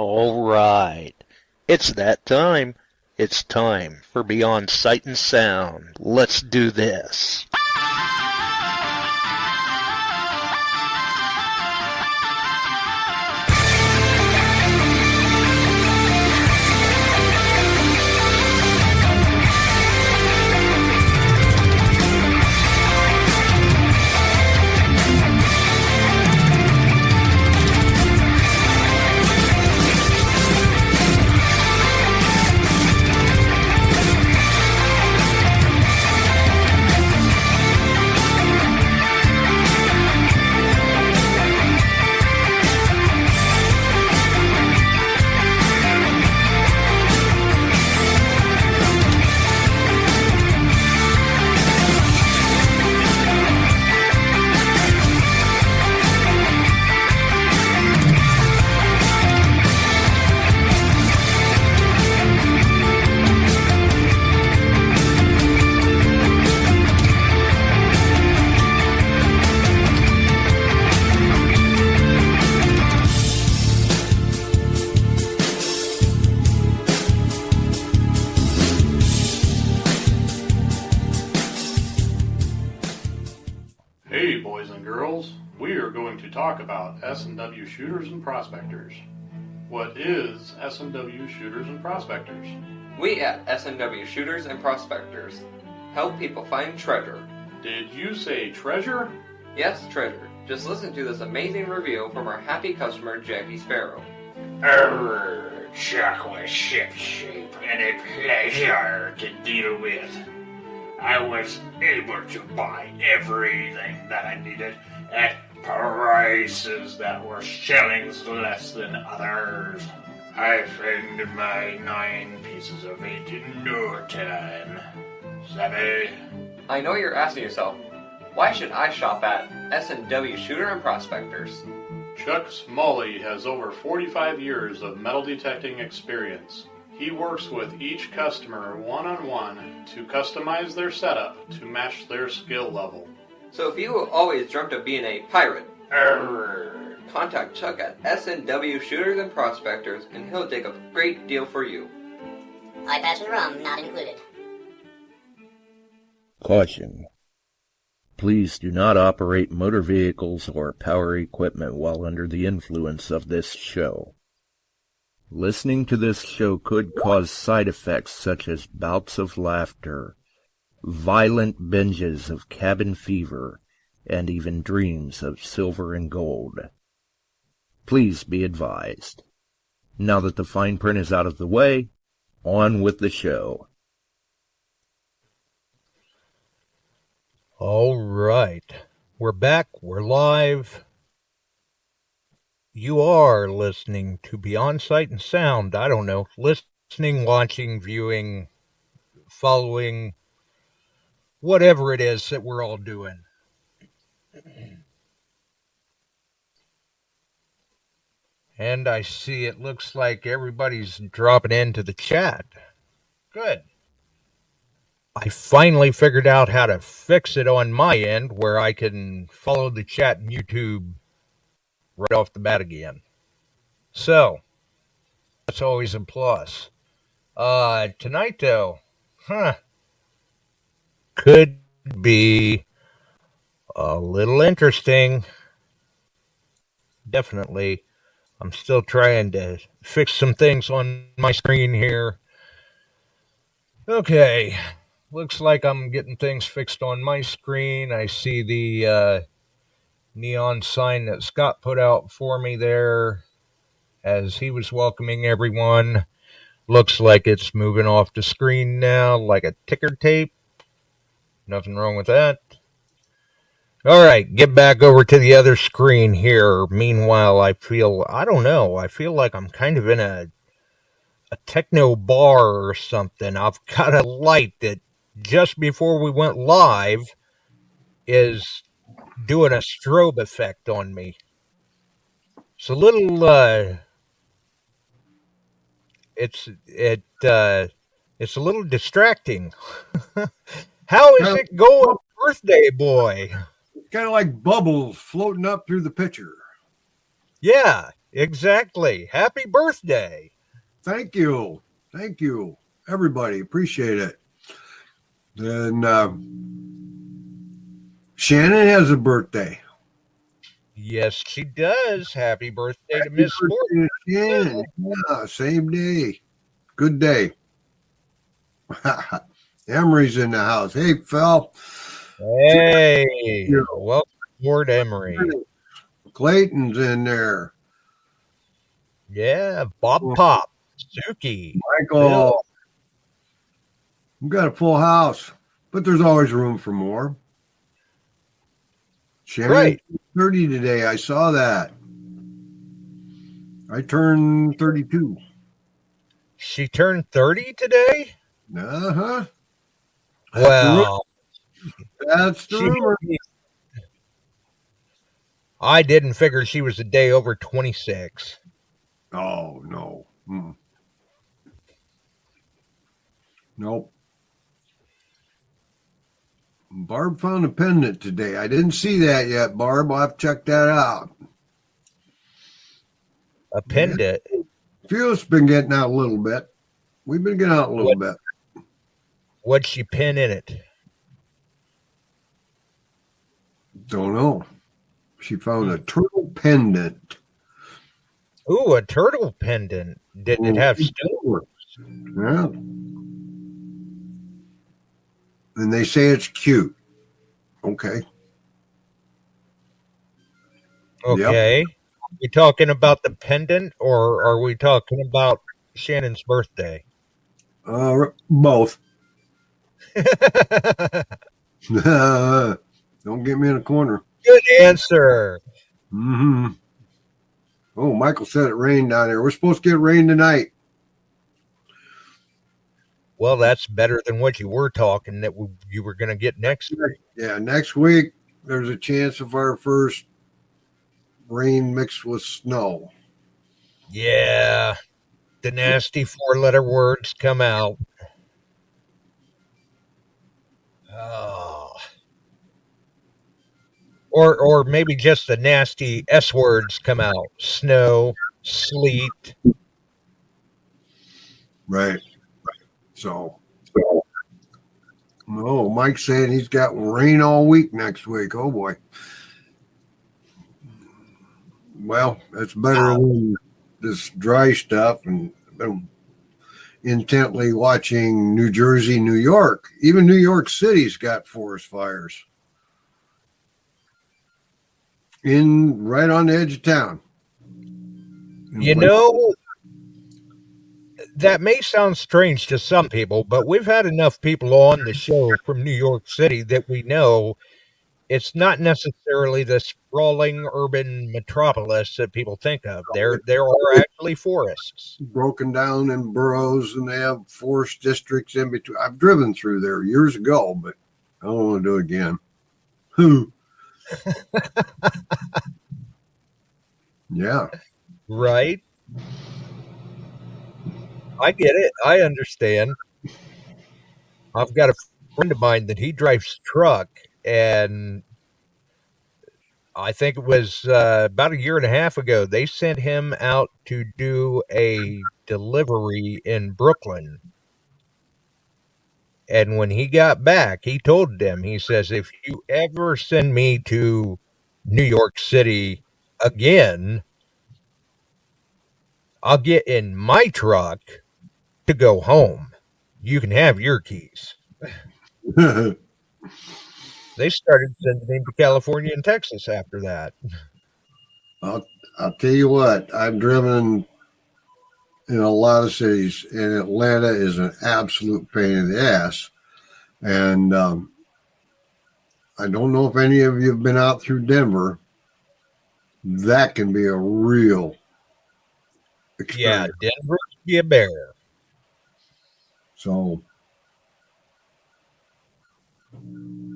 All right. It's that time. It's time for Beyond Sight and Sound. Let's do this. Hey boys and girls, we are going to talk about S&W shooters and prospectors. What is S&W shooters and prospectors? We at S&W Shooters and Prospectors help people find treasure. Did you say treasure? Yes, treasure. Just listen to this amazing review from our happy customer, Jackie Sparrow. Chocolate ship shape and a pleasure to deal with. I was able to buy everything that I needed at prices that were shillings less than others. I found my 9 pieces of 8 in no time. Savvy? I know you're asking yourself, why should I shop at S&W Shooter and Prospectors? Chuck Smalley has over 45 years of metal detecting experience. He works with each customer one-on-one to customize their setup to match their skill level. So if you always dreamt of being a pirate, Arr. contact Chuck at S&W Shooters and Prospectors and he'll take a great deal for you. Eye patch and rum not included. Caution. Please do not operate motor vehicles or power equipment while under the influence of this show. Listening to this show could cause side effects such as bouts of laughter, violent binges of cabin fever, and even dreams of silver and gold. Please be advised. Now that the fine print is out of the way, on with the show. All right. We're back. We're live. You are listening to Beyond Sight and Sound. I don't know. Listening, watching, viewing, following, whatever it is that we're all doing. And I see it looks like everybody's dropping into the chat. Good. I finally figured out how to fix it on my end where I can follow the chat in YouTube right off the bat again. So, that's always a plus. Tonight though, could be a little interesting. Definitely. I'm still trying to fix some things on my screen here. Okay. Looks like I'm getting things fixed on my screen. I see the neon sign that Scott put out for me there as he was welcoming everyone. Looks like it's moving off the screen now like a ticker tape. Nothing wrong with that. All right, get back over to the other screen here. Meanwhile, I feel like I'm kind of in a techno bar or something. I've got a light that just before we went live is doing a strobe effect on me. It's a little it's a little distracting. How is it going, birthday boy? Kind of like bubbles floating up through the picture. Yeah, Exactly. Happy birthday. Thank you. Thank you, everybody. Appreciate it. And Shannon has a birthday. Yes, she does. Happy birthday to Happy Miss Ford. birthday to Shannon. Yeah, same day. Good day. Emery's in the house. Hey, Phil. Hey, welcome aboard, Emery. Clayton's in there. Yeah, Bob Pop, Suki, Michael. Bill. We've got a full house, but there's always room for more. Shannon, Right. 30 today. I saw that. I turned 32. She turned 30 today? Uh-huh. Well, That's the rumor. I didn't figure she was a day over 26. Oh, no. Nope. Barb found a pendant today. I didn't see that yet, Barb. I'll have to check that out. A pendant? Yeah. Few's been getting out a little bit. We've been getting out a little bit. What'd she pin in it? Don't know. She found a turtle pendant. Ooh, a turtle pendant. Did it have stones? Yeah. And they say it's cute. Okay. Okay. Yep. Are we talking about the pendant or are we talking about Shannon's birthday? Both. Don't get me in a corner. Good answer. Mm-hmm. Oh, Michael said it rained down there. We're supposed to get rain tonight. Well, that's better than what you were talking that you were going to get next week. Yeah, next week there's a chance of our first rain mixed with snow. Yeah, the nasty 4-letter words come out. Oh. Or maybe just the nasty S words come out. Snow, sleet. Right. So, oh, Mike's saying he's got rain all week next week. Oh boy. Well, that's better than this dry stuff, and been intently watching New Jersey, New York. Even New York City's got forest fires in right on the edge of town. You know, that may sound strange to some people, but we've had enough people on the show from New York City that we know it's not necessarily the sprawling urban metropolis that people think of. There are actually forests. Broken down in boroughs, and they have forest districts in between. I've driven through there years ago, but I don't want to do it again. Yeah. Right? I get it. I understand. I've got a friend of mine that he drives truck, and I think it was about a year and a half ago, they sent him out to do a delivery in Brooklyn. And when he got back, he told them, he says, if you ever send me to New York City again, I'll get in my truck to go home. You can have your keys. They started sending him to California and Texas after that. I'll tell you what, I've driven in a lot of cities, and Atlanta is an absolute pain in the ass. And I don't know if any of you have been out through Denver. That can be a real experience. Yeah, Denver can be a bear. So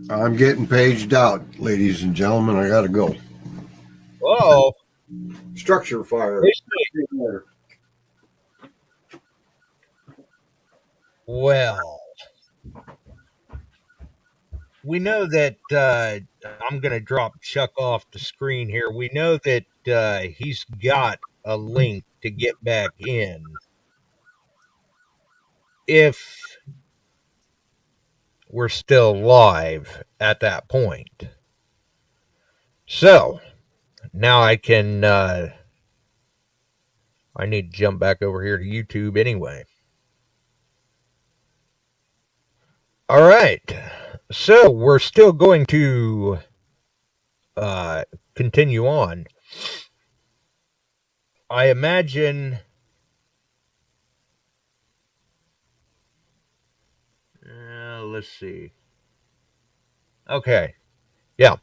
I'm getting paged out, ladies and gentlemen. I got to go. Oh, Structure fire. well, we know that I'm going to drop Chuck off the screen here. We know that he's got a link to get back in if we're still live at that point. So now I can, I need to jump back over here to YouTube anyway. All right. So we're still going to continue on. I imagine. Let's see. Okay. Yeah.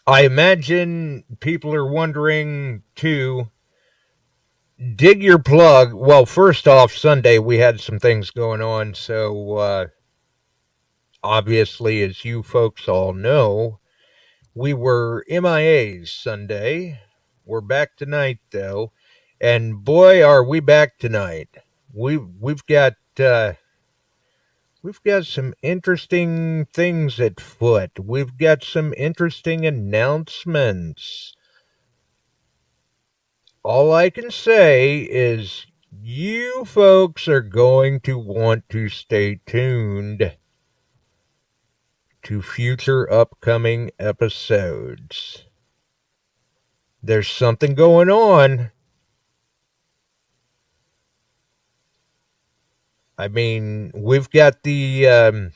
I imagine people are wondering too. Dig your plug. Well, first off, Sunday we had some things going on. So, obviously, as you folks all know, we were MIAs Sunday. We're back tonight, though. And boy, are we back tonight. We've got some interesting things at foot. We've got some interesting announcements. All I can say is you folks are going to want to stay tuned to future upcoming episodes. There's something going on. I mean, we've got the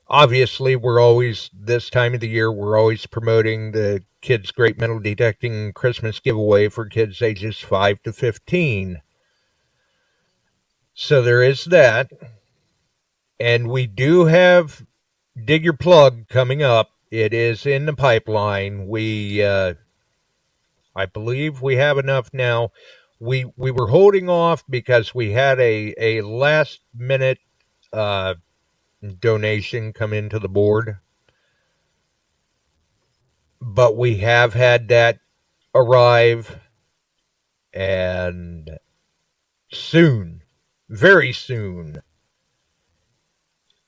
obviously, we're always, this time of the year, we're always promoting the Kids Great Metal Detecting Christmas giveaway for kids ages 5 to 15. So there is that. And we do have Dig Your Plug coming up. It is in the pipeline. I believe we have enough now. We were holding off because we had a last minute donation come into the board. But we have had that arrive, and soon, very soon,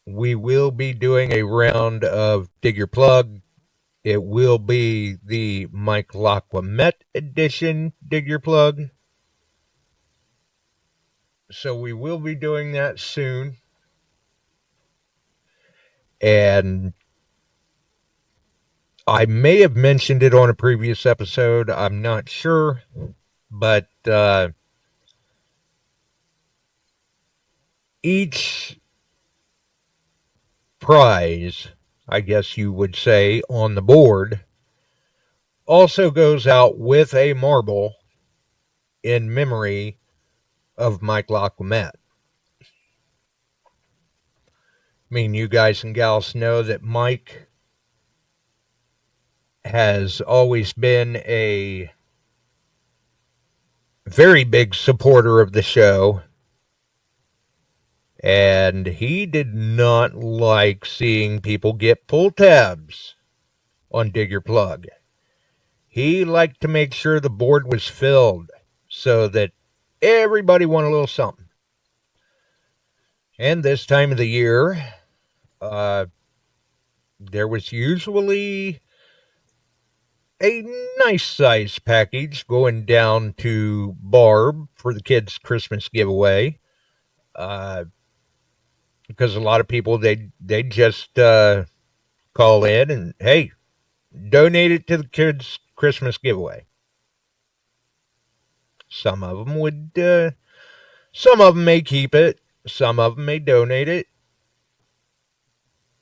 we will be doing a round of Dig Your Plug. It will be the Mike Laquamet edition Dig Your Plug. So we will be doing that soon. And I may have mentioned it on a previous episode. I'm not sure. But each prize, I guess you would say, on the board also goes out with a marble in memory of Mike Laquamet. I mean, you guys and gals know that Mike has always been a very big supporter of the show, and he did not like seeing people get pull tabs on Dig Your Plug. He liked to make sure the board was filled so that everybody won a little something. And this time of the year, there was usually a nice size package going down to Barb for the kids' Christmas giveaway. Because a lot of people, they just call in and, hey, donate it to the kids' Christmas giveaway. Some of them would, some of them may keep it. Some of them may donate it.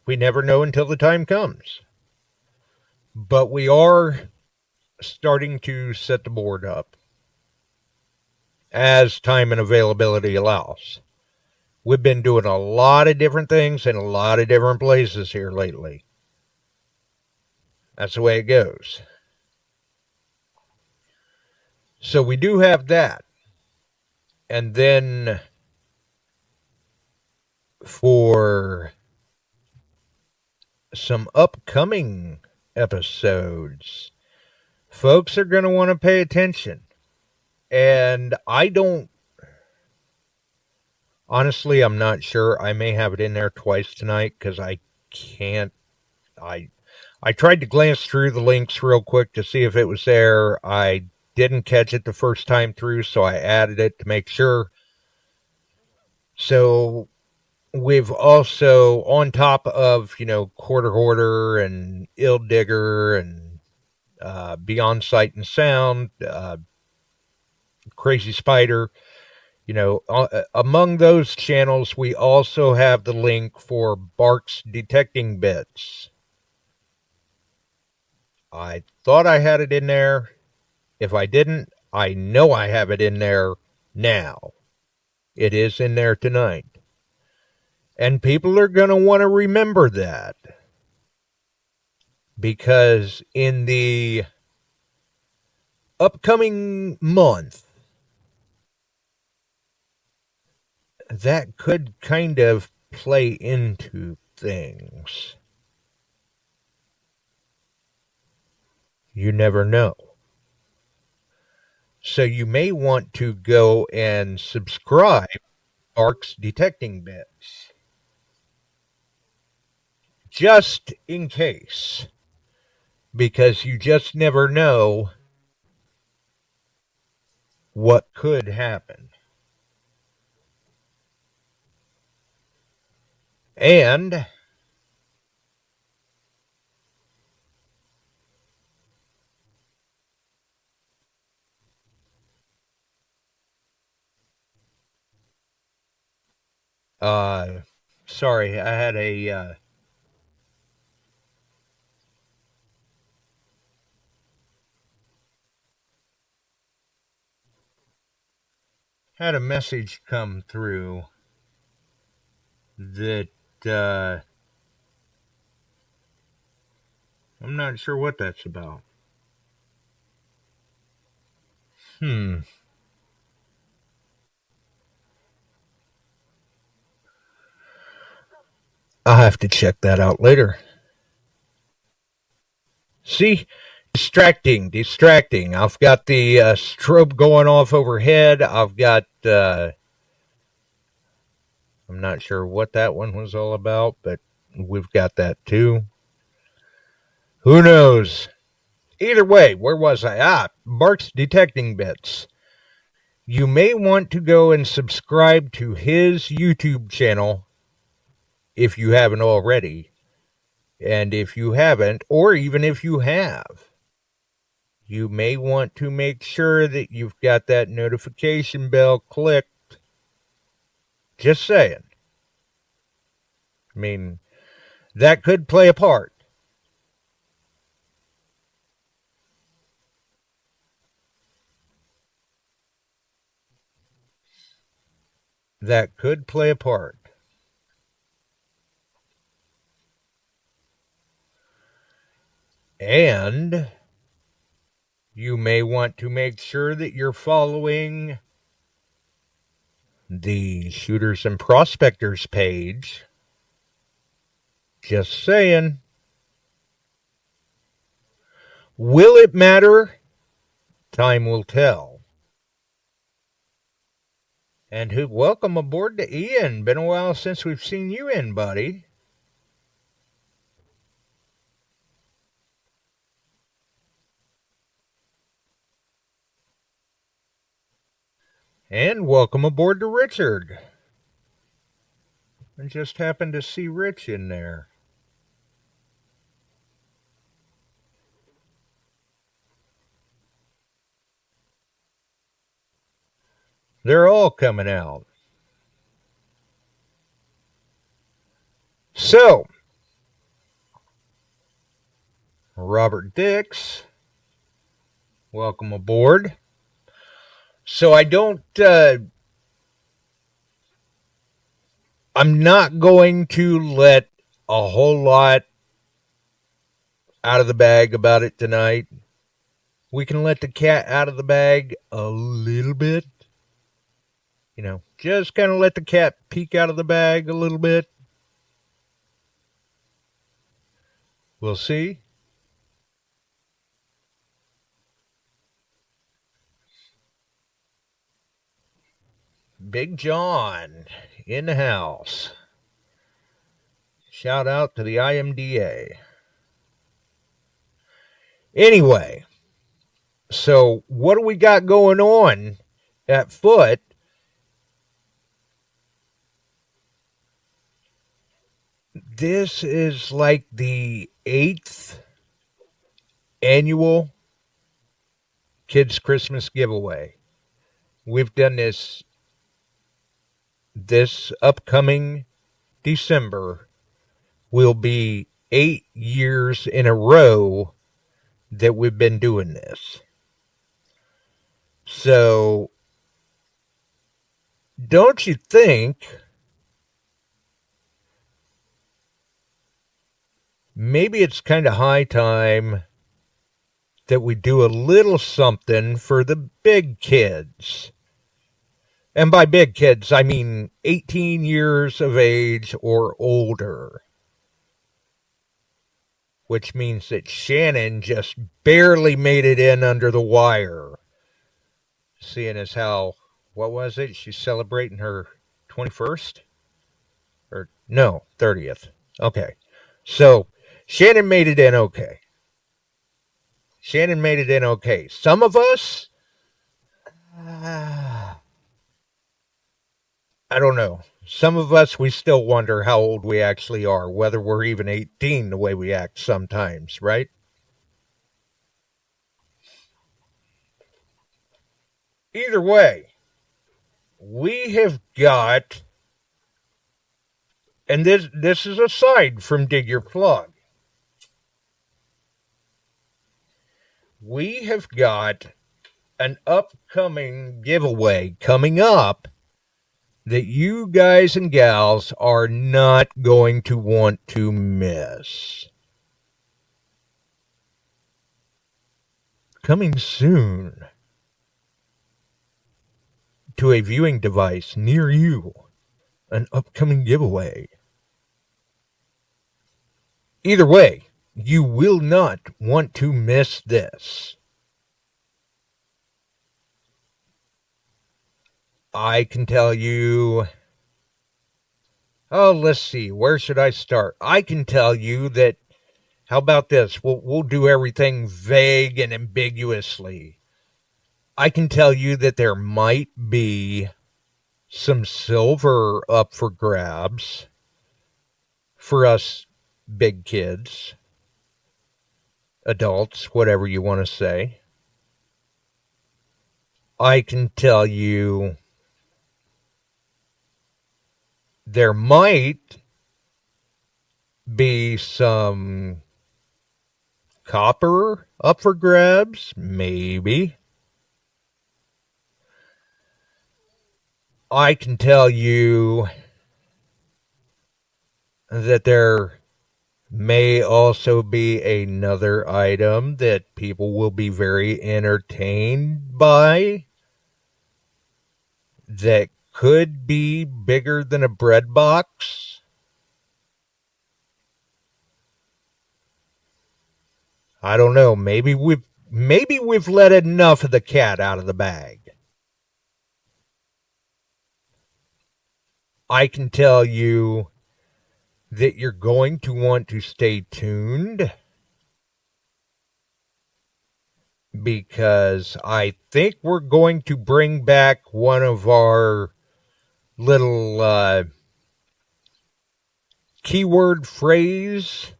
We never know until the time comes. But we are starting to set the board up as time and availability allows. We've been doing a lot of different things in a lot of different places here lately. That's the way it goes. So we do have that. And then for some upcoming episodes, folks are going to want to pay attention. And honestly, I'm not sure. I may have it in there twice tonight because I can't. I tried to glance through the links real quick to see if it was there. I didn't catch it the first time through, so I added it to make sure. So we've also, on top of, Quarter Hoarder and Ill Digger and Beyond Sight and Sound, Crazy Spider, among those channels, we also have the link for Bark's Detecting Bits. I thought I had it in there. If I didn't, I know I have it in there now. It is in there tonight. And people are going to want to remember that. Because in the upcoming month, that could kind of play into things. You never know. So you may want to go and subscribe to Bark's Detecting Bits. Just in case. Because you just never know what could happen. And sorry, I had a message come through that I'm not sure what that's about. I'll have to check that out later. See? Distracting. I've got the strobe going off overhead. I've got, I'm not sure what that one was all about, but we've got that too. Who knows? Either way, where was I? Bark's Detecting Bits. You may want to go and subscribe to his YouTube channel if you haven't already. And if you haven't, or even if you have, you may want to make sure that you've got that notification bell clicked. Just saying. I mean, that could play a part. That could play a part. And you may want to make sure that you're following the Shooters and Prospectors page. Just saying. Will it matter? Time will tell. And welcome aboard to Ian. Been a while since we've seen you in, buddy. And welcome aboard to Richard. I just happened to see Rich in there. They're all coming out. So, Robert Dix, welcome aboard. So I'm not going to let a whole lot out of the bag about it tonight. We can let the cat out of the bag a little bit. Just kind of let the cat peek out of the bag a little bit. We'll see. Big John in the house. Shout out to the IMDA. Anyway, So, what do we got going on at Foot? This is like the 8th annual Kids Christmas giveaway. We've done this upcoming December will be 8 years in a row that we've been doing this. So, don't you think maybe it's kind of high time that we do a little something for the big kids? And by big kids, I mean 18 years of age or older. Which means that Shannon just barely made it in under the wire. Seeing as how, what was it? She's celebrating her 21st? Or, no, 30th. Okay. So, Shannon made it in okay. Shannon made it in okay. Some of us, I don't know. Some of us, we still wonder how old we actually are, whether we're even 18 the way we act sometimes, right? Either way, we have got, and this is aside from Dig Your Plug, we have got an upcoming giveaway coming up that you guys and gals are not going to want to miss. Coming soon to a viewing device near you, an upcoming giveaway. Either way, you will not want to miss this. I can tell you, oh, let's see, where should I start? I can tell you that, how about this? We'll do everything vague and ambiguously. I can tell you that there might be some silver up for grabs for us big kids, adults, whatever you want to say. I can tell you there might be some copper up for grabs, maybe. I can tell you that there may also be another item that people will be very entertained by that could be bigger than a bread box. I don't know. Maybe we've let enough of the cat out of the bag. I can tell you that you're going to want to stay tuned because I think we're going to bring back one of our little keyword phrase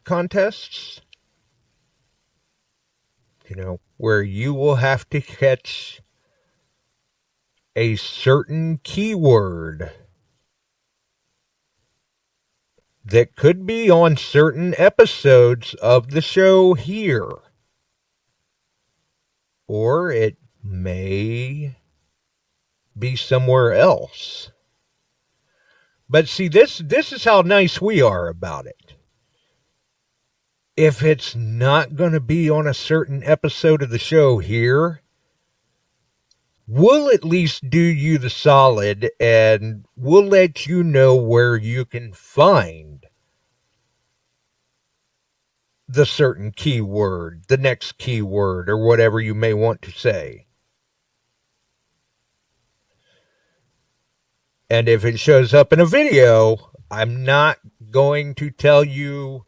contests. You know, where you will have to catch a certain keyword that could be on certain episodes of the show here. Or it may be somewhere else. But see, this is how nice we are about it. If it's not going to be on a certain episode of the show here, we'll at least do you the solid and we'll let you know where you can find the certain keyword, the next keyword, or whatever you may want to say. And if it shows up in a video, I'm not going to tell you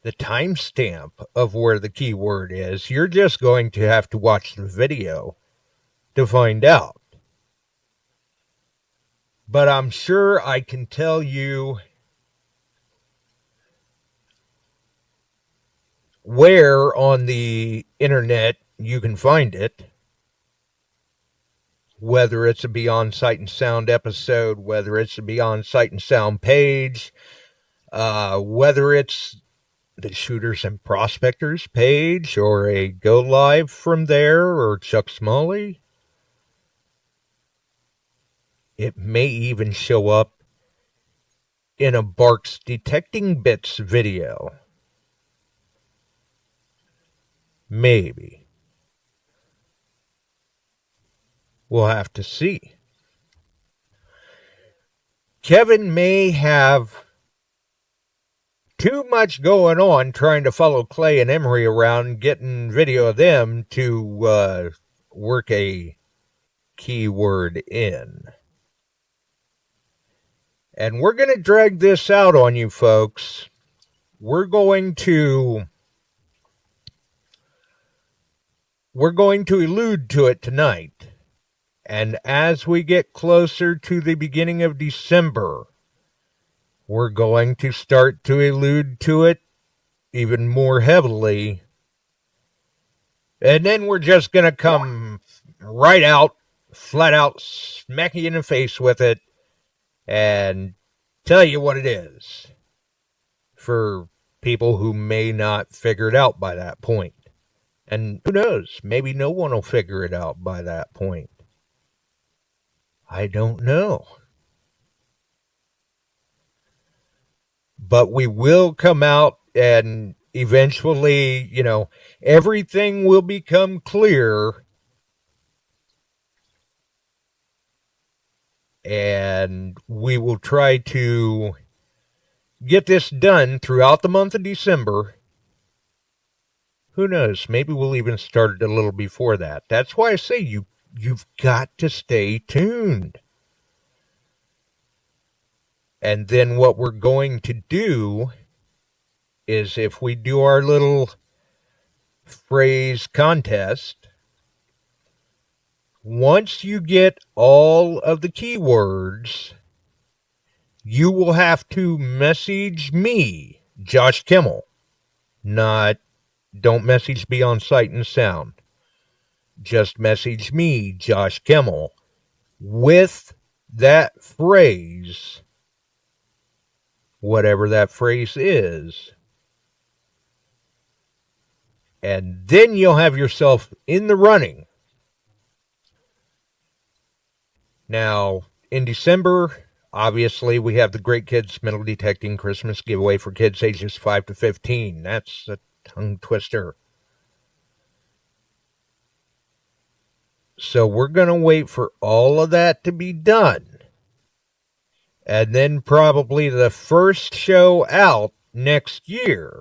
the timestamp of where the keyword is. You're just going to have to watch the video to find out. But I'm sure I can tell you where on the internet you can find it. Whether it's a Beyond Sight and Sound episode, whether it's a Beyond Sight and Sound page, whether it's the Shooters and Prospectors page, or a Go Live from there, or Chuck Smalley. It may even show up in a Barks Detecting Bits video. Maybe. We'll have to see. Kevin may have too much going on trying to follow Clay and Emery around, getting video of them to work a keyword in. And we're going to drag this out on you folks. We're going to allude to it tonight. And as we get closer to the beginning of December, we're going to start to allude to it even more heavily. And then we're just going to come right out, flat out, smack you in the face with it and tell you what it is for people who may not figure it out by that point. And who knows, maybe no one will figure it out by that point. I don't know. But we will come out and eventually, everything will become clear. And we will try to get this done throughout the month of December. Who knows? Maybe we'll even start it a little before that. That's why I say you've got to stay tuned. And then what we're going to do is, if we do our little phrase contest, once you get all of the keywords, you will have to message me, Josh Kimmel. Don't message Beyond Sight and Sound. Just message me, Josh Kimmel, with that phrase, whatever that phrase is. And then you'll have yourself in the running. Now, in December, obviously, we have the Great Kids Metal Detecting Christmas giveaway for kids ages 5 to 15. That's a tongue twister. So we're going to wait for all of that to be done. And then probably the first show out next year,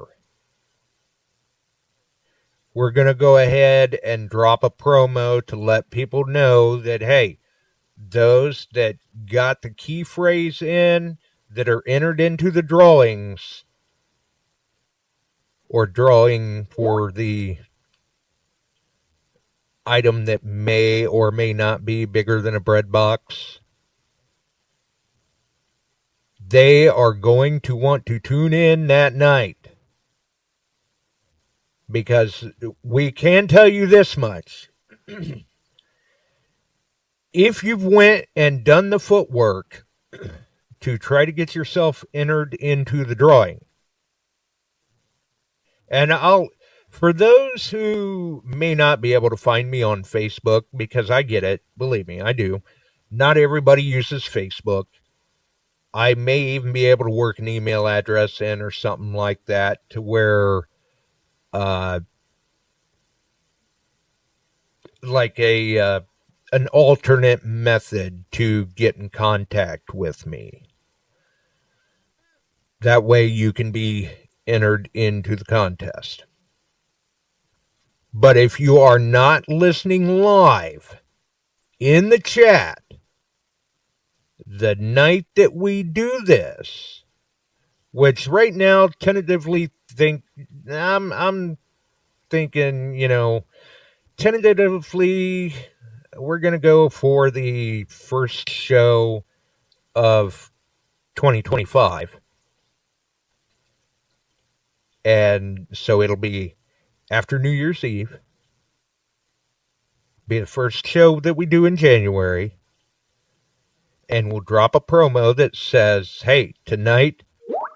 we're going to go ahead and drop a promo to let people know that, hey, those that got the key phrase in, that are entered into the drawings, or drawing for the item that may or may not be bigger than a bread box, they are going to want to tune in that night. Because we can tell you this much. If you've went and done the footwork to try to get yourself entered into the drawing, and for those who may not be able to find me on Facebook, because I get it, believe me, I do. Not everybody uses Facebook. I may even be able to work an email address in or something like that to where, like an alternate method to get in contact with me. That way you can be entered into the contest. But if you are not listening live in the chat the night that we do this, which right now tentatively I'm thinking, tentatively we're going to go for the first show of 2025. And so it'll be after New Year's Eve. Be the first show that we do in January. And we'll drop a promo that says, hey, tonight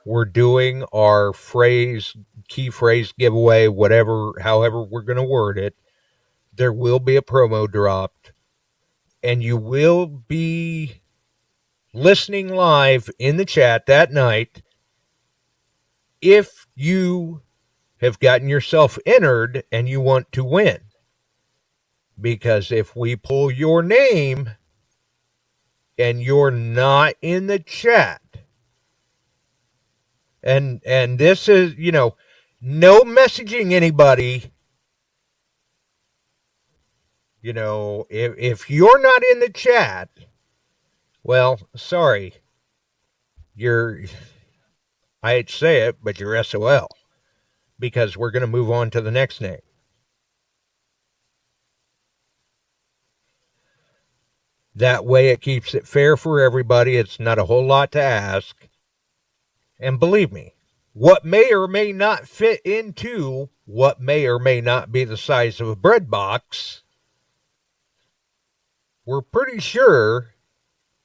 we're doing our key phrase giveaway, however we're going to word it. There will be a promo dropped. And you will be listening live in the chat that night if you have gotten yourself entered and you want to win. Because if we pull your name and you're not in the chat, and this is, no messaging anybody, if you're not in the chat, well, sorry, I hate to say it, but you're SOL, because we're going to move on to the next name. That way it keeps it fair for everybody. It's not a whole lot to ask. And believe me, what may or may not fit into what may or may not be the size of a bread box, we're pretty sure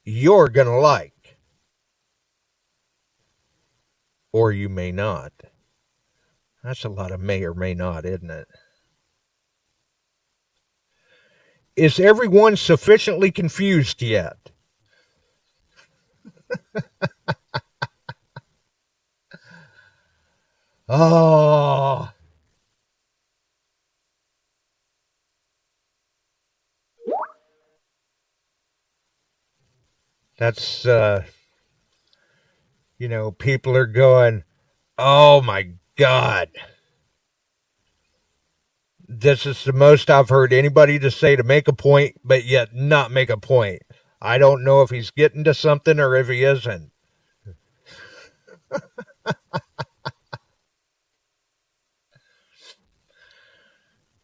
you're going to like. Or you may not. That's a lot of may or may not, isn't it? Is everyone sufficiently confused yet? Oh. That's, people are going, oh my God. This is the most I've heard anybody to say to make a point, but yet not make a point. I don't know if he's getting to something or if he isn't.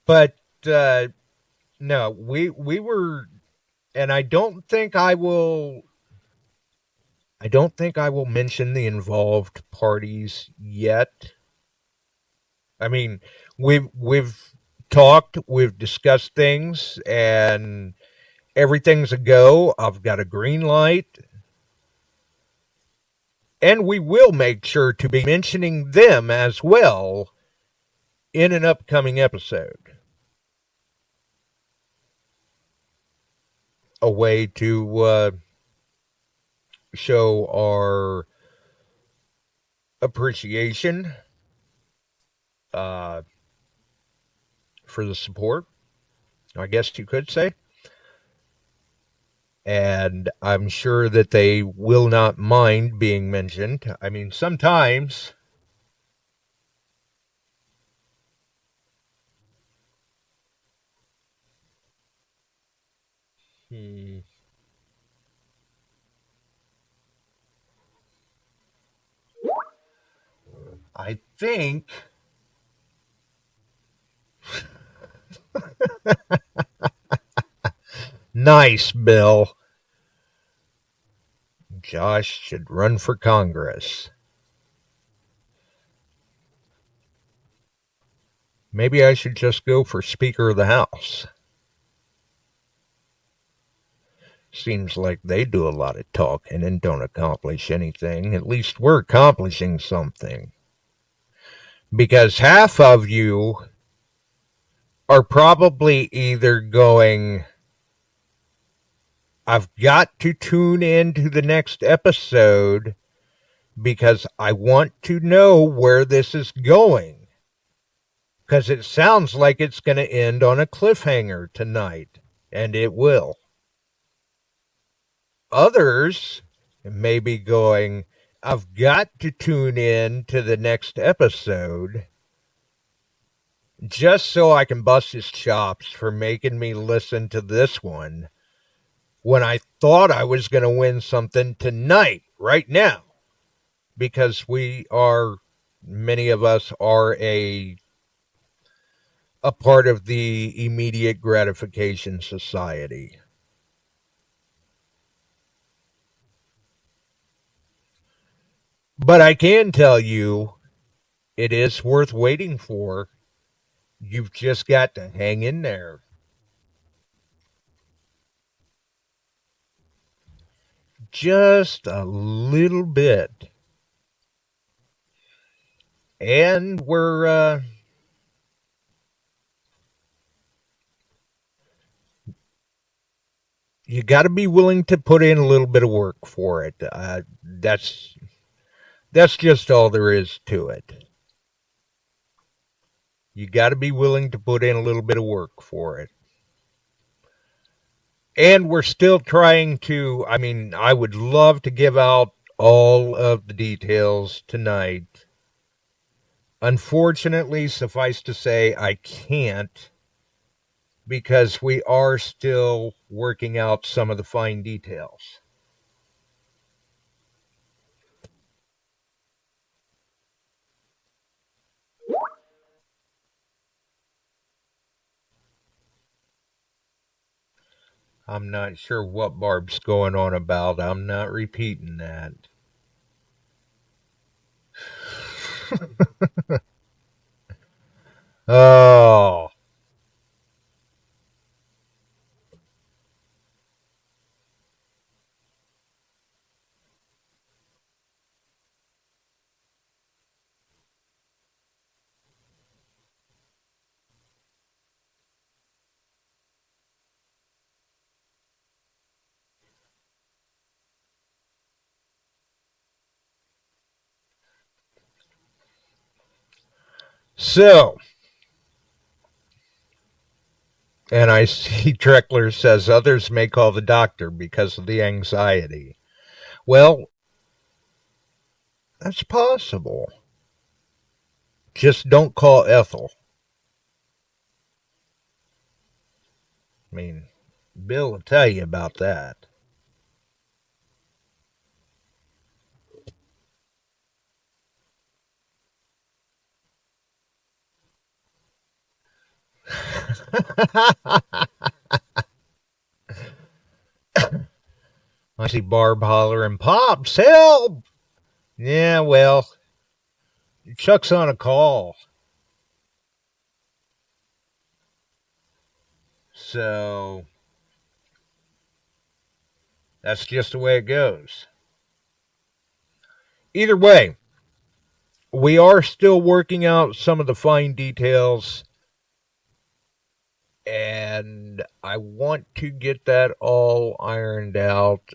But no, we were, and I don't think I will mention the involved parties yet. I mean, we've talked, we've discussed things, and everything's a go. I've got a green light. And we will make sure to be mentioning them as well in an upcoming episode. A way to show our appreciation for the support, I guess you could say. And I'm sure that they will not mind being mentioned. I mean, sometimes I think nice, Bill. Josh should run for Congress. Maybe I should just go for Speaker of the House. Seems like they do a lot of talking and don't accomplish anything. At least we're accomplishing something. Because half of you are probably either going, I've got to tune in to the next episode because I want to know where this is going. Because it sounds like it's going to end on a cliffhanger tonight. And it will. Others may be going, I've got to tune in to the next episode just so I can bust his chops for making me listen to this one when I thought I was going to win something tonight, right now. because many of us are a part of the immediate gratification society. But I can tell you, it is worth waiting for. You've just got to hang in there. Just a little bit. And you got to be willing to put in a little bit of work for it. That's just all there is to it. You got to be willing to put in a little bit of work for it. And we're still trying to, I mean, I would love to give out all of the details tonight. Unfortunately, suffice to say, I can't because we are still working out some of the fine details. I'm not sure what Barb's going on about. I'm not repeating that. Oh, so, and I see Treckler says others may call the doctor because of the anxiety. Well, that's possible. Just don't call Ethel. I mean, Bill will tell you about that. I see Barb hollering, Pops, help! Yeah, well, Chuck's on a call. So, that's just the way it goes. Either way, we are still working out some of the fine details, and I want to get that all ironed out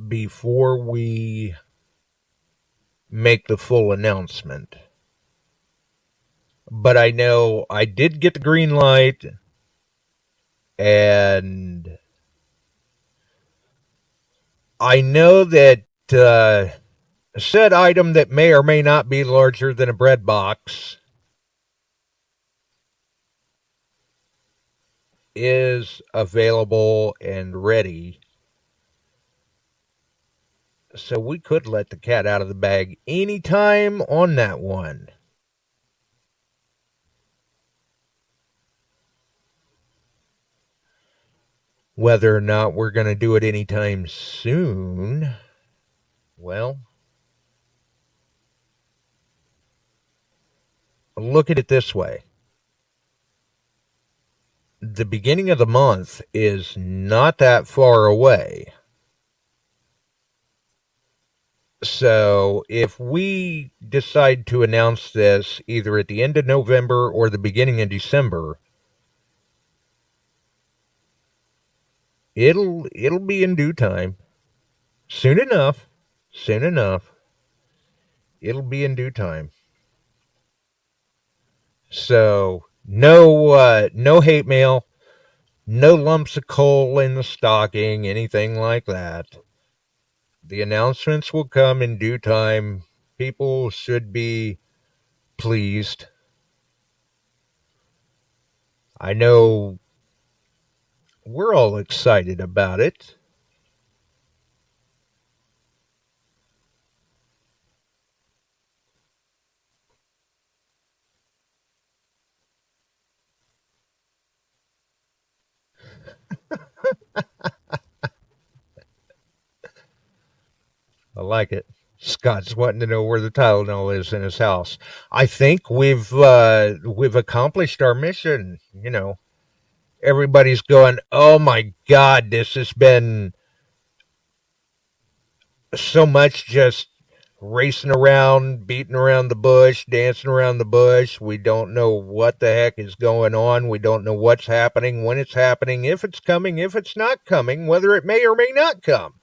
before we make the full announcement. But I know I did get the green light, and I know that a said item that may or may not be larger than a bread box is available and ready. So we could let the cat out of the bag anytime on that one. Whether or not we're going to do it anytime soon, well, look at it this way. The beginning of the month is not that far away. So if we decide to announce this either at the end of November or the beginning of December, it'll be in due time. Soon enough. Soon enough. It'll be in due time. So no hate mail, no lumps of coal in the stocking, anything like that. The announcements will come in due time. People should be pleased. I know we're all excited about it. like it. Scott's wanting to know where the Tylenol is in his house. I think we've accomplished our mission. You know, everybody's going, "Oh my God, this has been so much just racing around, beating around the bush, dancing around the bush. We don't know what the heck is going on. We don't know what's happening, when it's happening, if it's coming, if it's not coming, whether it may or may not come."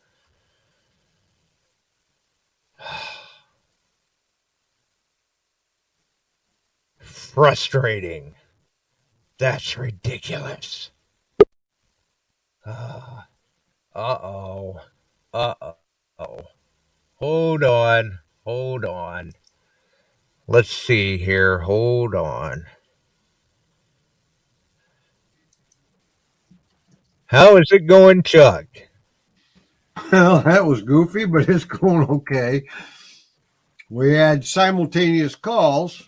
Frustrating. That's ridiculous. Uh oh. Uh oh. Hold on. Hold on. Let's see here. Hold on. How is it going, Chuck? Well, that was goofy, but it's going okay. We had simultaneous calls.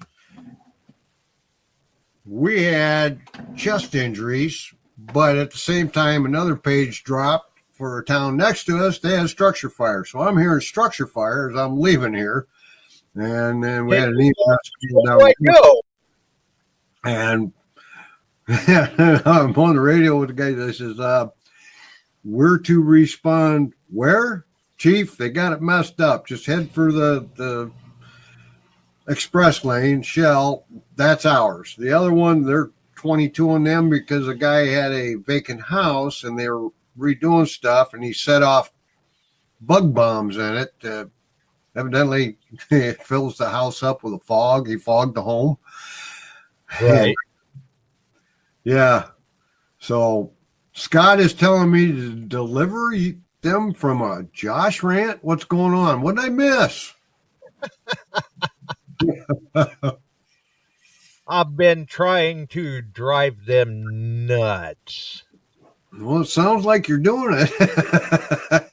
We had chest injuries, but at the same time, another page dropped for a town next to us. They had structure fire. So I'm hearing structure fire as I'm leaving here. And then we had an email down I know. and I'm on the radio with the guy that says, we're to respond where? Chief, they got it messed up. Just head for the express lane, Shell. That's ours. The other one, they're 22 on them because a guy had a vacant house and they were redoing stuff and he set off bug bombs in it. Evidently, it fills the house up with a fog. He fogged the home. Right. Yeah. So Scott is telling me to deliver them from a Josh rant. What's going on? What did I miss? I've been trying to drive them nuts. Well, it sounds like you're doing it.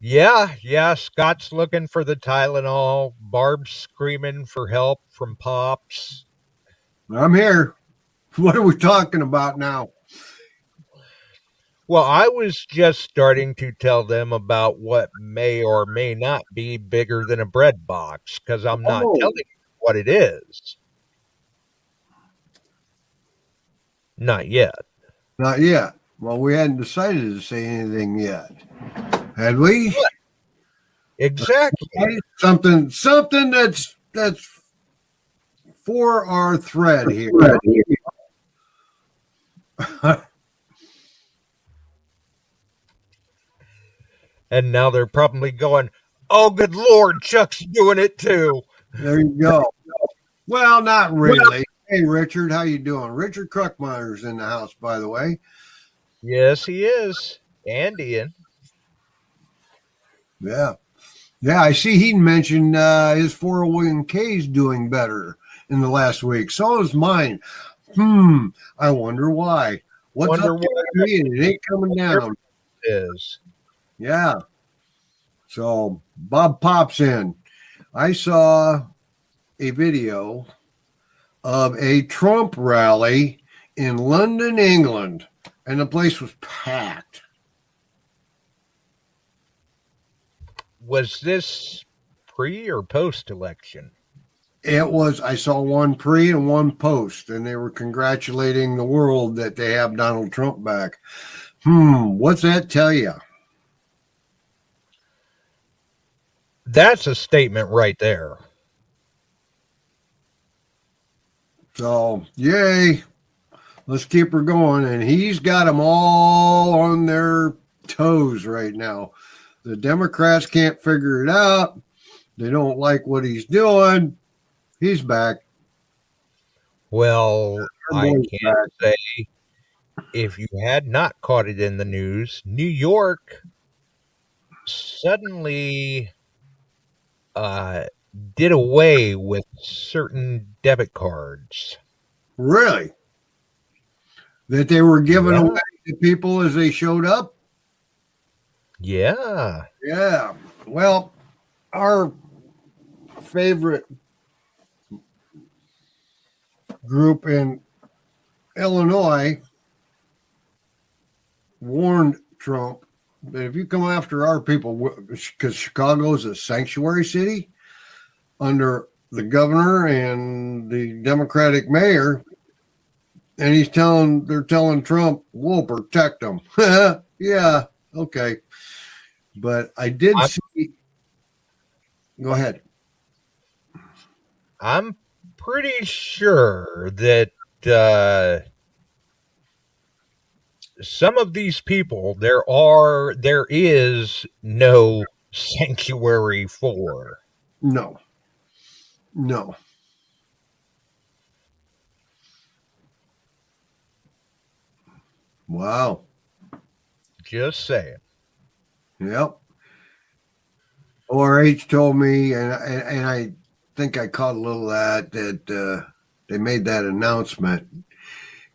Yeah. Scott's looking for the Tylenol. Barb's screaming for help from Pops. I'm here. What are we talking about now? Well, I was just starting to tell them about what may or may not be bigger than a bread box because I'm not telling you what it is. Not yet. Not yet. Well, we hadn't decided to say anything yet. Had we? Exactly. Something that's for our thread here. And now they're probably going, "Oh, good Lord, Chuck's doing it too." There you go. Well, not really. Hey, Richard, how you doing? Richard Kruckmeyer's in the house, by the way. Yes, he is. And Ian. Yeah. Yeah, I see he mentioned his 401k's doing better in the last week. So is mine. I wonder why. What's up with me? It ain't coming down. Is. Yeah. So Bob pops in. I saw a video of a Trump rally in London, England, and the place was packed. Was this pre or post election? It was, I saw one pre and one post, and they were congratulating the world that they have Donald Trump back. What's that tell you? That's a statement right there. So, yay. Let's keep her going. And he's got them all on their toes right now. The Democrats can't figure it out. They don't like what he's doing. He's back. Well, I can't say if you had not caught it in the news, New York suddenly did away with certain debit cards. Really? That they were giving away to people as they showed up? Yeah. Yeah. Well, our favorite group in Illinois warned Trump But if you come after our people, because Chicago is a sanctuary city under the governor and the Democratic mayor, and they're telling Trump, we'll protect them. Yeah, okay. But I did see. Go ahead. I'm pretty sure that some of these people there is no sanctuary for. No, no. Wow. Just saying. Yep. ORH told me, and I think I caught a little of that they made that announcement.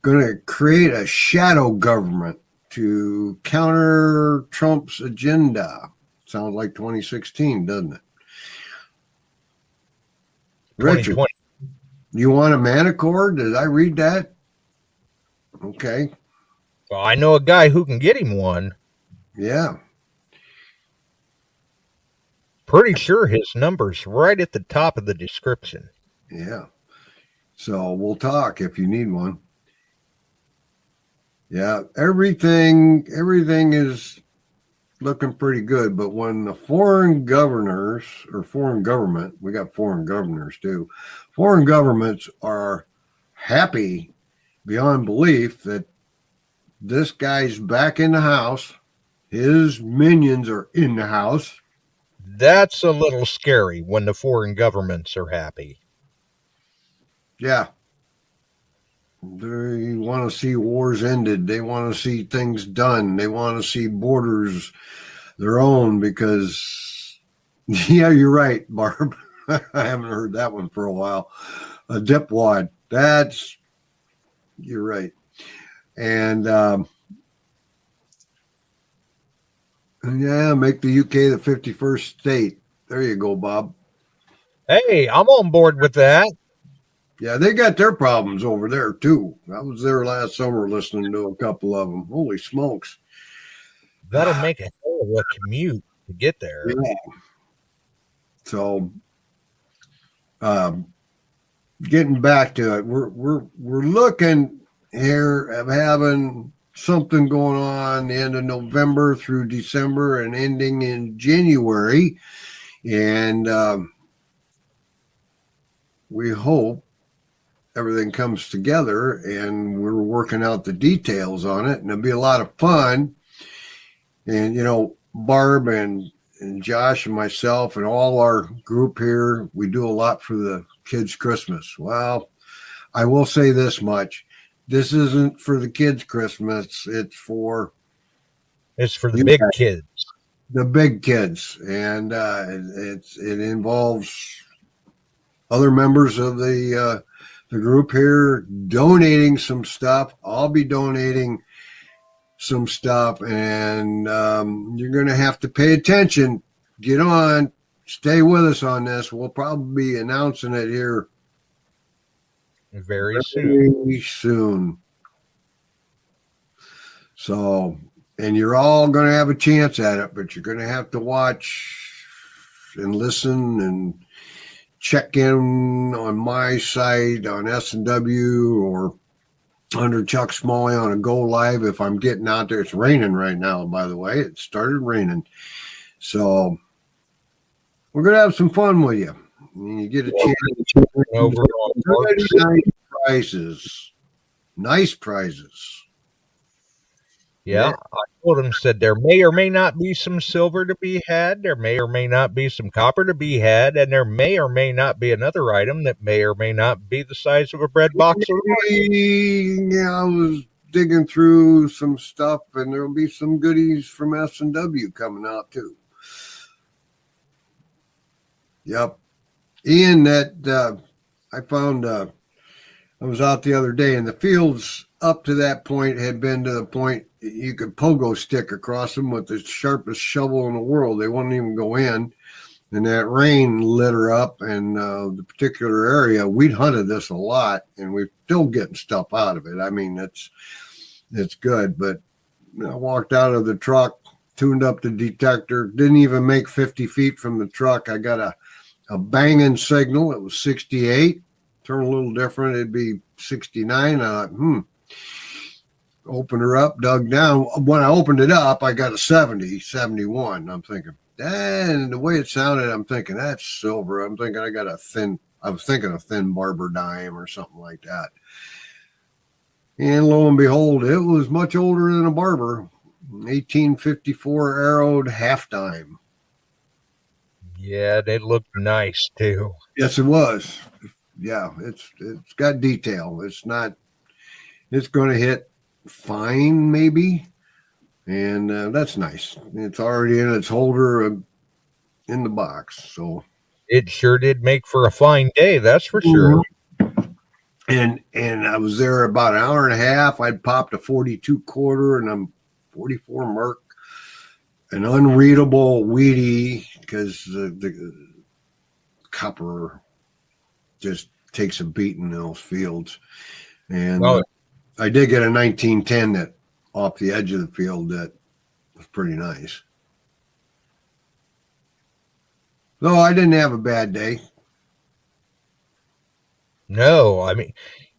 Going to create a shadow government to counter Trump's agenda. Sounds like 2016, doesn't it? Richard, 2020. you want a Manicore? Did I read that? Okay. Well, I know a guy who can get him one. Yeah. Pretty sure his number's right at the top of the description. Yeah. So we'll talk if you need one. Yeah, everything is looking pretty good. But when the foreign governors or foreign government, we got foreign governors too, foreign governments are happy beyond belief that this guy's back in the house. His minions are in the house. That's a little scary when the foreign governments are happy. Yeah. They want to see wars ended. They want to see things done. They want to see borders their own because, yeah, you're right, Barb. I haven't heard that one for a while. A dipwad. You're right. And, yeah, make the UK the 51st state. There you go, Bob. Hey, I'm on board with that. Yeah, they got their problems over there, too. I was there last summer listening to a couple of them. Holy smokes. That'll make a hell of a commute to get there. Yeah. So, getting back to it, we're looking here of having something going on the end of November through December and ending in January. And we hope everything comes together, and we're working out the details on it, and it'll be a lot of fun. And, Barb and Josh and myself and all our group here, we do a lot for the kids' Christmas. Well, I will say this much. This isn't for the kids' Christmas. It's for the big kids. The big kids. And it involves other members of the group here donating some stuff. I'll be donating some stuff, and you're going to have to pay attention. Get on. Stay with us on this. We'll probably be announcing it here very soon. So, and you're all going to have a chance at it, but you're going to have to watch and listen and check in on my site on S&W or under Chuck Smalley on a Go Live if I'm getting out there. It's raining right now, by the way. It started raining. So we're going to have some fun with you. You get a chance. Nice prizes. Nice prizes. Yeah, I told him, said there may or may not be some silver to be had, there may or may not be some copper to be had, and there may or may not be another item that may or may not be the size of a bread box. Yeah, I was digging through some stuff, and there'll be some goodies from S&W coming out too. Yep. Ian, that I found, I was out the other day, and the fields up to that point had been to the point you could pogo stick across them with the sharpest shovel in the world. They wouldn't even go in. And that rain lit her up, and the particular area, we'd hunted this a lot, and we're still getting stuff out of it. I mean, it's good. But I walked out of the truck, tuned up the detector. Didn't even make 50 feet from the truck. I got a banging signal. It was 68. Turn a little different. It'd be 69. I thought, opened her up, dug down. When I opened it up, I got a 70, 71. I'm thinking, and the way it sounded, I'm thinking, that's silver. I'm thinking I was thinking a thin barber dime or something like that. And lo and behold, it was much older than a barber. 1854 arrowed half dime. Yeah, they look nice too. Yes, it was. Yeah, it's got detail. It's going to hit fine maybe, and that's nice. It's already in its holder in the box, so It sure did make for a fine day, that's for sure. And I was there about an hour and a half. I'd popped a 42 quarter and I'm 44 Merc, an unreadable weedy because the copper just takes a beating in those fields. And I did get a 1910 that off the edge of the field that was pretty nice. So I didn't have a bad day. No, I mean,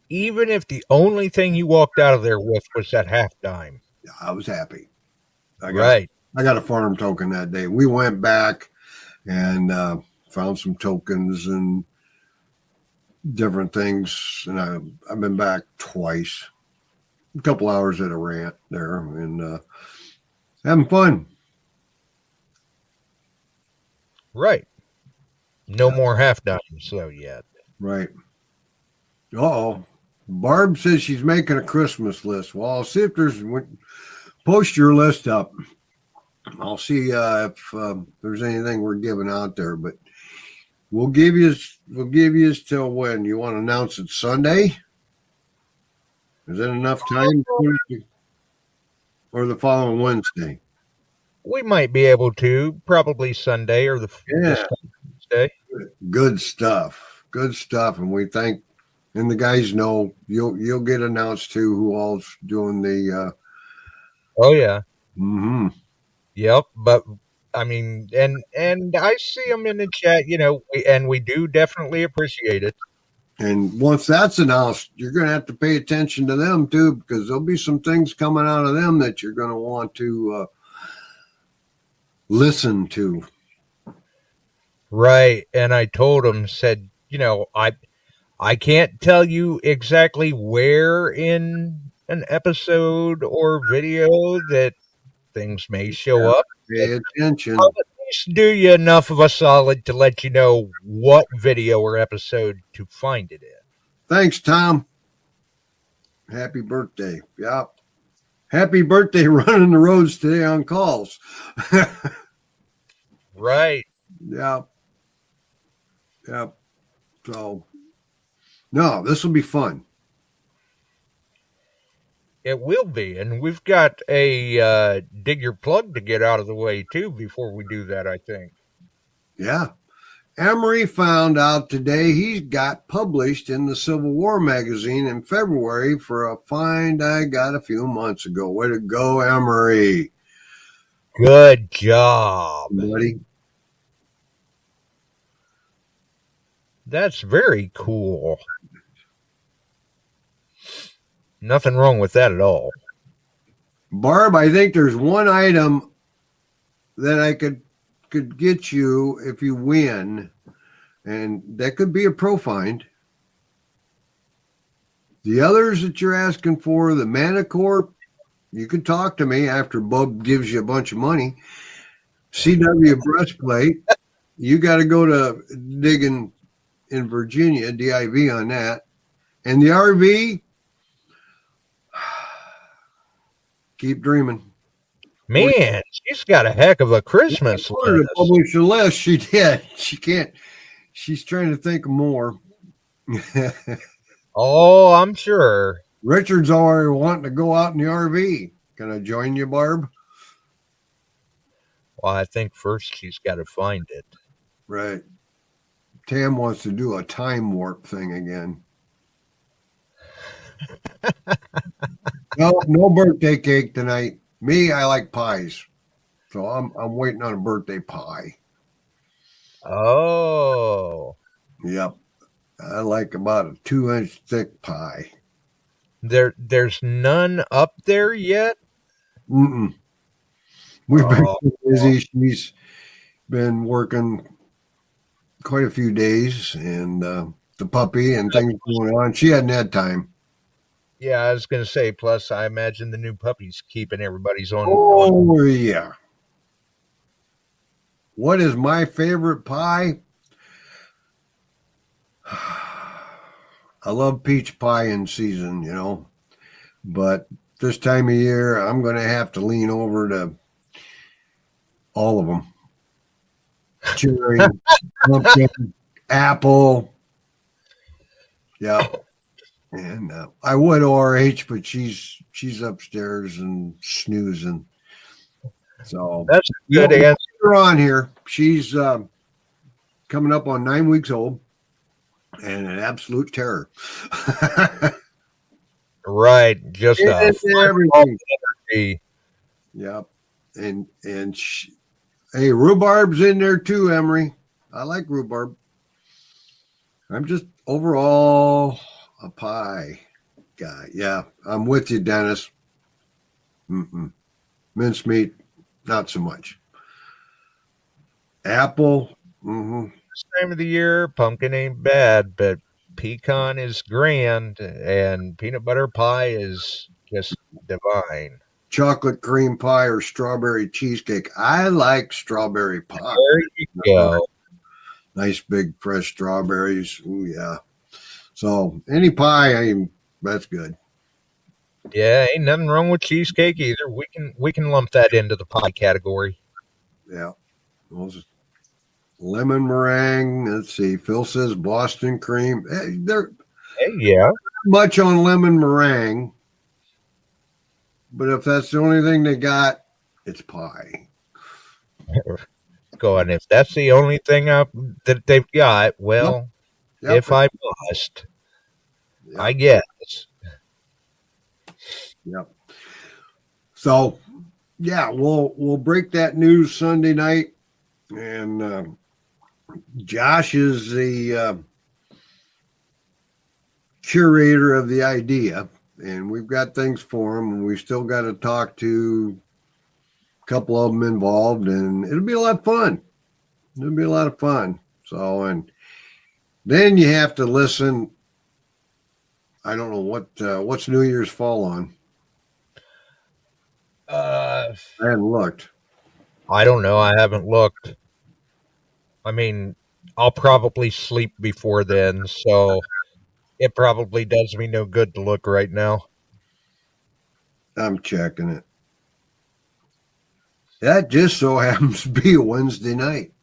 even if the only thing you walked out of there with was that half dime. I was happy. I got a farm token that day. We went back and found some tokens and different things. And I've been back twice. A couple hours at a rant there and having fun. Right. No more half dimes though yet. Right. Uh-oh. Barb says she's making a Christmas list. Well, I'll see if post your list up. I'll see if there's anything we're giving out there, but we'll give you till when? You want to announce it Sunday? Is that enough time? Or the following Wednesday? We might be able to, probably Sunday or the Wednesday. Good stuff. Good stuff. And we thank, and the guys know you'll get announced too who all's doing the oh yeah. Mm-hmm. Yep, but I mean, and I see them in the chat, and we do definitely appreciate it. And once that's announced, you're going to have to pay attention to them too, because there'll be some things coming out of them that you're going to want to listen to. Right, and I told him, said, I can't tell you exactly where in an episode or video that things may show up. Pay attention. I'll at least do you enough of a solid to let you know what video or episode to find it in. Thanks, Tom. Happy birthday. Yeah. Happy birthday running the roads today on calls. Right. Yeah. Yeah. So, no, this will be fun. It will be. And we've got a dig your plug to get out of the way, too, before we do that, I think. Yeah. Emery found out today he got published in the Civil War magazine in February for a find I got a few months ago. Way to go, Emery. Good job. Buddy. That's very cool. Nothing wrong with that at all. Barb, I think there's one item that I could get you if you win, and that could be a pro find. The others that you're asking for, the Manicorp, you can talk to me after Bub gives you a bunch of money. CW breastplate, you got to go to digging in Virginia, DIV on that. And the RV, keep dreaming. Man, she's got a heck of a Christmas list. To publish a list, she did. She can't. She's trying to think of more. Oh, I'm sure. Richard's already wanting to go out in the RV. Can I join you, Barb? Well, I think first she's got to find it. Right. Tam wants to do a time warp thing again. No birthday cake tonight. Me, I like pies. So I'm waiting on a birthday pie. Oh, Yep. I like about a 2-inch thick pie. there's none up there yet. Mm-mm. We've been Oh, so busy. She's been working quite a few days, and the puppy and things going on. She hadn't had time. yeah, I was gonna say. Plus, I imagine the new puppy's keeping everybody's on. Oh yeah. What is my favorite pie? I love peach pie in season, but this time of year, I'm going to have to lean over to all of them: cherry, pumpkin, apple. Yeah, and I would RH, but she's upstairs and snoozing. So That's a good we'll answer. put her on here. She's coming up on 9 weeks old, and an absolute terror. Right, just a Everything. energy. Yep. Hey, rhubarb's in there too, Emery. I like rhubarb. I'm just overall a pie guy. Yeah, I'm with you, Dennis. Mincemeat, not so much. Apple, This time of the year, pumpkin ain't bad, but pecan is grand, and peanut butter pie is just divine. chocolate cream pie, or strawberry cheesecake. I like strawberry pie. There you go. Nice big fresh strawberries. Ooh, yeah. So any pie, that's good. Yeah, ain't nothing wrong with cheesecake either. We can lump that into the pie category. Yeah. Those lemon meringue. Let's see. Phil says Boston cream. Hey, they're Hey, yeah. much on lemon meringue, but if that's the only thing they got, it's pie. Going if that's the only thing up that they've got, well, Yep. if I must, Yep. I guess. Yep. So, yeah, we'll break that news Sunday night, and Josh is the curator of the idea, and we've got things for him, and we still got to talk to a couple of them involved, and it'll be a lot of fun. It'll be a lot of fun. So, and then you have to listen. I don't know what's New Year's fall on. I hadn't looked. I don't know. I haven't looked. I mean, I'll probably sleep before then, so it probably does me no good to look right now. I'm checking it. That just so happens to be a Wednesday night.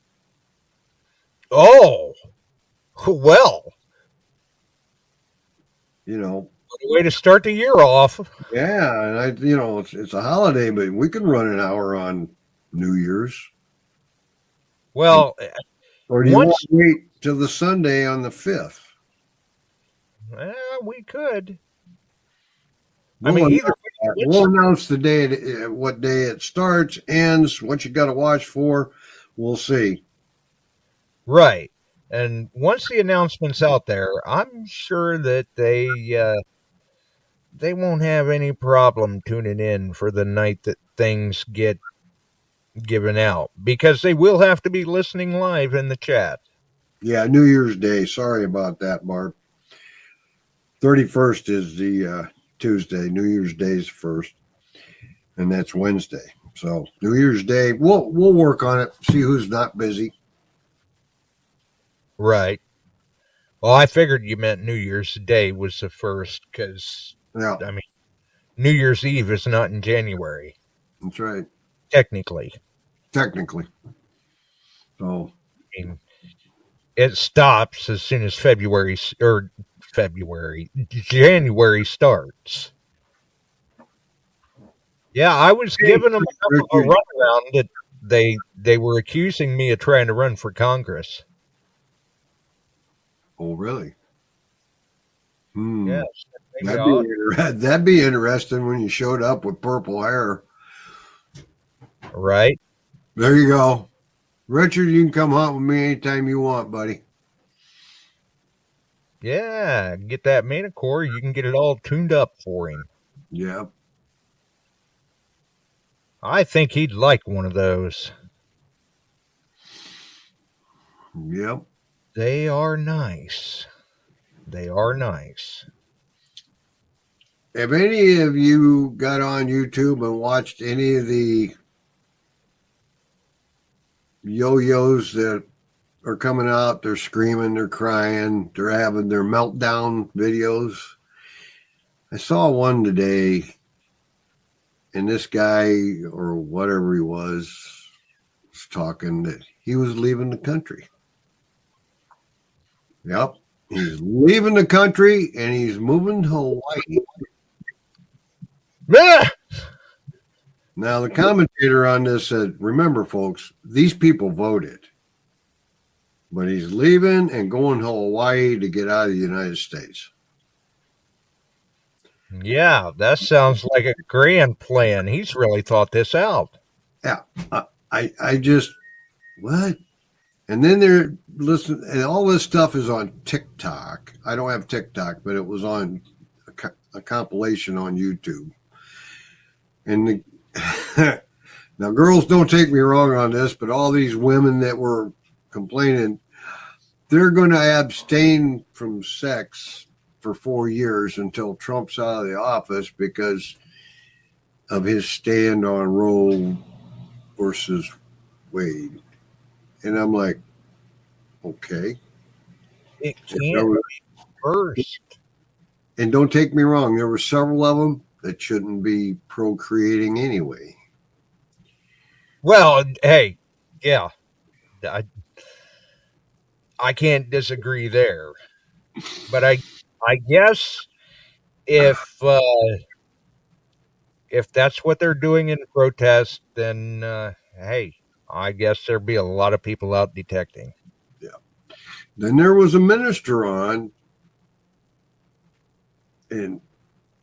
Oh, well, what a way to start the year off. Yeah, and it's a holiday, but we can run an hour on New Year's. Well, Or do you want to wait till the Sunday on the 5th? We could. We'll Either we'll announce the day, what day it starts, ends, what you got to watch for. We'll see. right. And once the announcement's out there, I'm sure that they won't have any problem tuning in for the night that things get given out because they will have to be listening live in the chat. Yeah, New Year's Day. Sorry about that, Barb. 31st is the Tuesday. New Year's Day is first, and that's Wednesday. So New Year's Day, we'll work on it. See who's not busy. Right. Well, I figured you meant New Year's Day was the first because, Yeah, New Year's Eve is not in January, that's right. technically. Technically. So, It stops as soon as January starts. Yeah, I was giving them a runaround that they were accusing me of trying to run for Congress. oh, really? Yes, That'd be interesting when you showed up with purple hair. right. There you go. Richard, you can come hunt with me anytime you want, buddy. Yeah, get that Manicore. You can get it all tuned up for him. Yep. I think he'd like one of those. Yep. They are nice. They are nice. Have any of you got on YouTube and watched any of the yo-yos that are coming out? They're screaming, they're crying, they're having their meltdown videos. I saw one today, and this guy, or whatever he was talking that he was leaving the country. Yep. He's leaving the country and he's moving to Hawaii. Ah! Now, the commentator on this said, remember, folks, these people voted. But he's leaving and going to Hawaii to get out of the United States. Yeah, that sounds like a grand plan. He's really thought this out. Yeah. I just, what? And then they're listening, and all this stuff is on TikTok. I don't have TikTok, but it was on a compilation on YouTube. And now, girls, don't take me wrong on this, but all these women that were complaining, they're going to abstain from sex for 4 years until Trump's out of the office because of his stand on Roe versus Wade. And I'm like, okay. It can't be first. And don't take me wrong, there were several of them that shouldn't be procreating anyway. Well, hey, yeah, I can't disagree there. But I guess if that's what they're doing in protest, then hey, I guess there'd be a lot of people out detecting. Yeah. Then there was a minister on, and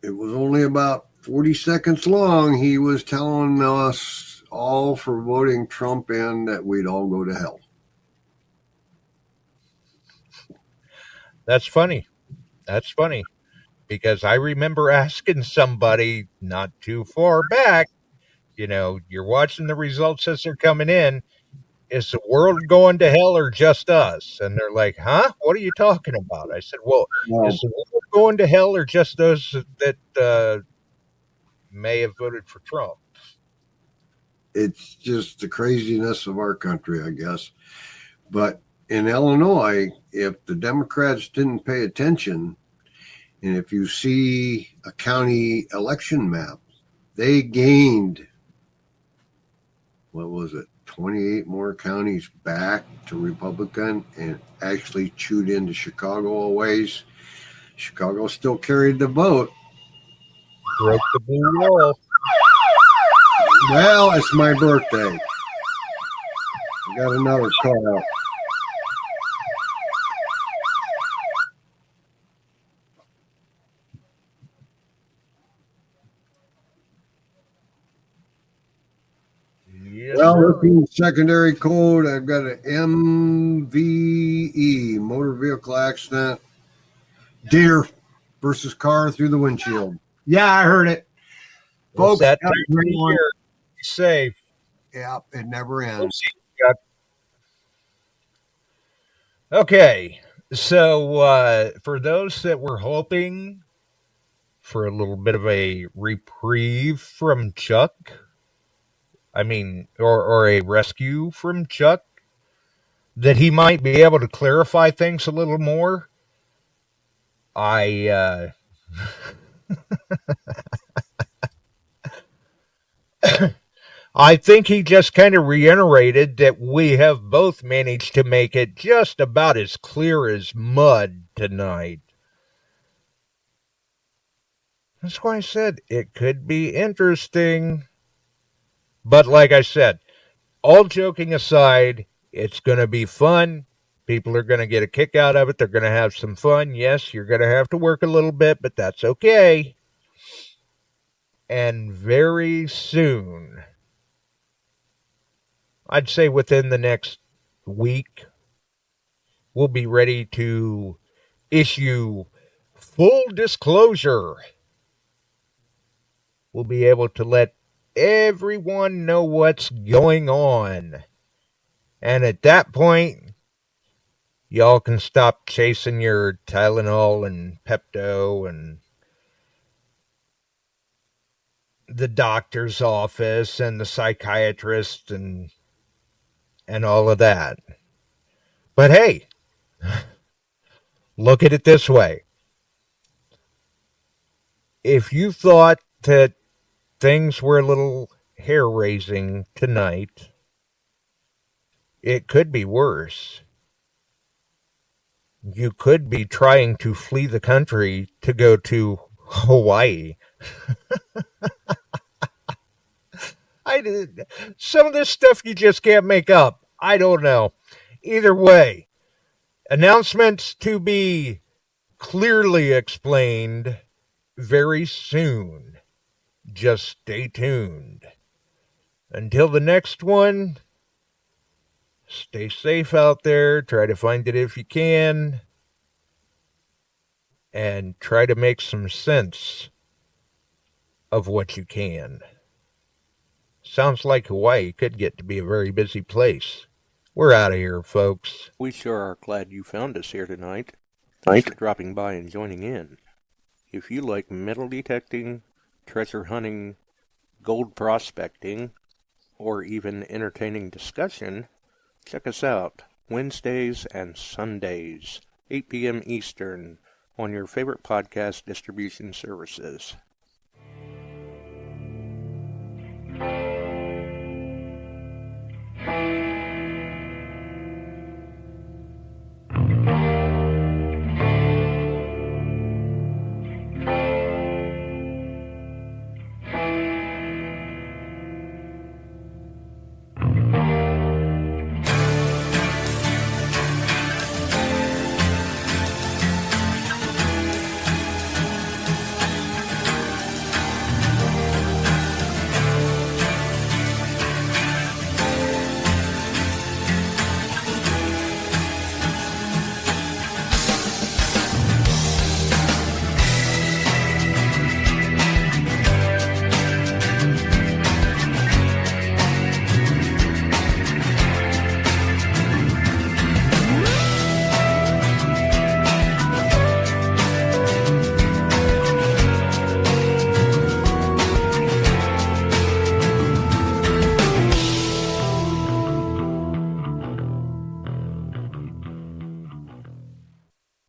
it was only about 40 seconds long. He was telling us all for voting Trump in that we'd all go to hell. That's funny. That's funny. Because I remember asking somebody not too far back, you're watching the results as they're coming in. Is the world going to hell or just us? And they're like, huh? What are you talking about? I said, well, is the world going to hell or just those that may have voted for Trump? It's just the craziness of our country, I guess. But in Illinois, if the Democrats didn't pay attention, and if you see a county election map, they gained, what was it, 28 more counties back to Republican and actually chewed into Chicago a ways. Chicago still carried the vote. Broke the blue wall. Well, it's my birthday. I got another call. Yes, Well, sir. looking at secondary code, I've got an MVE, motor vehicle accident. Deer versus car through the windshield. Yeah, I heard it. Folks, Folks, that have a great one. be safe. Yeah, it never ends. Okay, so for those that were hoping for a little bit of a reprieve from Chuck, or a rescue from Chuck, that he might be able to clarify things a little more, I I think he just kind of reiterated that we have both managed to make it just about as clear as mud tonight. That's why I said it could be interesting. But like I said, all joking aside, it's going to be fun. People are going to get a kick out of it. They're going to have some fun. Yes, you're going to have to work a little bit, but that's okay. And very soon, I'd say within the next week, we'll be ready to issue full disclosure. We'll be able to let everyone know what's going on. And at that point, y'all can stop chasing your Tylenol and Pepto and the doctor's office and the psychiatrist and all of that. But hey, look at it this way. If you thought that things were a little hair-raising tonight, it could be worse. You could be trying to flee the country to go to Hawaii. Some of this stuff you just can't make up. I don't know. Either way, announcements to be clearly explained very soon. Just stay tuned. Until the next one, stay safe out there. Try to find it if you can. And try to make some sense of what you can. Sounds like Hawaii could get to be a very busy place. We're out of here, folks. We sure are glad you found us here tonight. Thanks for dropping by and joining in. If you like metal detecting, treasure hunting, gold prospecting, or even entertaining discussion, check us out Wednesdays and Sundays, 8 p.m. Eastern, on your favorite podcast distribution services.